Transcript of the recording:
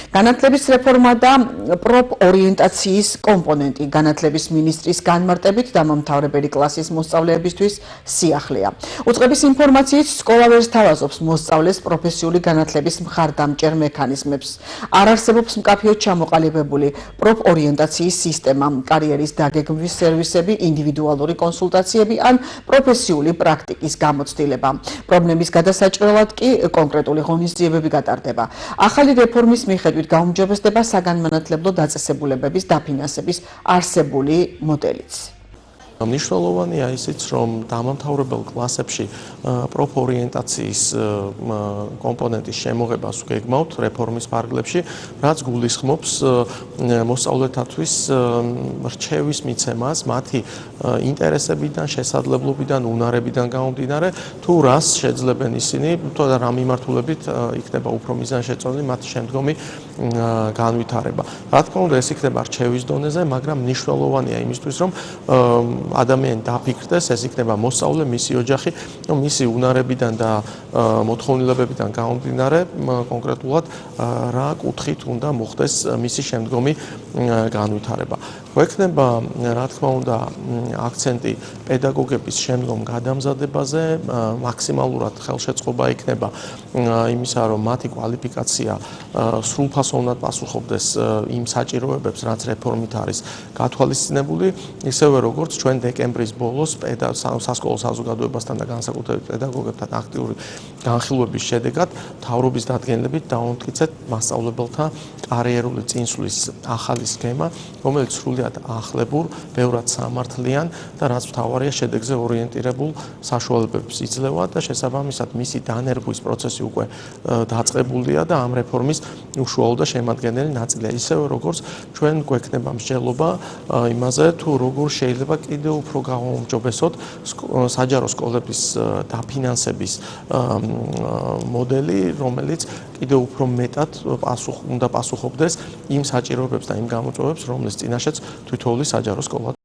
განათლების რეფორმა და პროპორიენტაციის კომპონენტი განათლების მინისტრის განმარტებით დამამთავრებელი კლასის მოსწავლეებისთვის სიახლეა. უწყების ინფორმაციით სკოლა ვერ სთავაზობს მოსწავლეს პროფესიული განათლების მხარდამჭერ მექანიზმებს. არ არსებობს მკაფიოდ ჩამოყალიბებული პროპორიენტაციის სისტემა, კარიერის დაგეგმვის სერვისები, ინდივიდუალური კონსულტაციები ან პროფესიული პრაქტიკის გამოცდილება. პრობლემის გადასაჭრელად კი კონკრეტული ღონისძიებები გატარდება. ახალი რეფორმის მიხედვით გაუმჯობესდება საგანმანათლებლო დაწესებულებების დაფინანსების არსებული მოდელიც. მნიშვნელოვანია ისიც, რომ დამამთავრებელ კლასებში პროპორიენტაციის კომპონენტის შემოღებას ვგეგმავთ რეფორმის ფარგლებში, რაც გულისხმობს მოსწავლეთათვის რჩევის მიცემას, მათი ინტერესებიდან, შესაძლებლობიდან, უნარებიდან გამომდინარე, თუ რას შეძლებენ ისინი, თუ რა მიმართულებით იქნება უფრო მიზანშეწონილი მათი შემდგომი განვითარება. რა თქმა უნდა, ეს იქნება რჩევის დონეზე, მაგრამ მნიშვნელოვანია იმისთვის, რომ ადამიანი დაფიქრდეს, ეს იქნება მოსწავლე, მისი ოჯახი, მისი უნარებიდან და მოთხოვნილებებიდან გამომდინარე, კონკრეტულად რა კუთხით უნდა მოხდეს მისი შემდგომი განვითარება. გვექნება, რა თქმა უნდა, აქცენტი პედაგოგების შემდგომ გადამზადებაზე, მაქსიმალურად ხელშეწყობა იქნება იმისა, რომ მათი კვალიფიკაცია სრულფასოვნად პასუხობდეს იმ საჭიროებებს, რაც რეფორმით არის გათვალისწინებული, ისევე როგორც ჩვენ დეკემბრის ბოლოს სასკოლო საზოგადოებასთან და განსაკუთრებით პედაგოგებთან აქტიური განხილვების შედეგად მთავრობის დადგენილებით დავამტკიცეთ მასწავლებელთა კარიერული წინსვლის ახალი სქემა, რომელიც სრულიად ახლებურ, ბევრად სამართლიან და რაც მთავარია შედეგზე ორიენტირებულ საშუალებებს იძლევა და შესაბამისად მისი დანერგვის პროცესი უკვე დაწყებულია და ამ რეფორმის უშუალო და შემადგენელი ნაწილია. ისევე როგორც ჩვენ გვექნება მსჯელობა იმაზე, თუ როგორ შეიძლება კიდევ უფრო გაუმჯობესოთ საჯარო სკოლების დაფინანსების მოდელი, რომელიც კიდევ უფრო მეტად უნდა პასუხობდეს იმ საჭიროებებს და იმ გამოწვევებს, რომლის წინაშეც თითოეული საჯარო სკოლა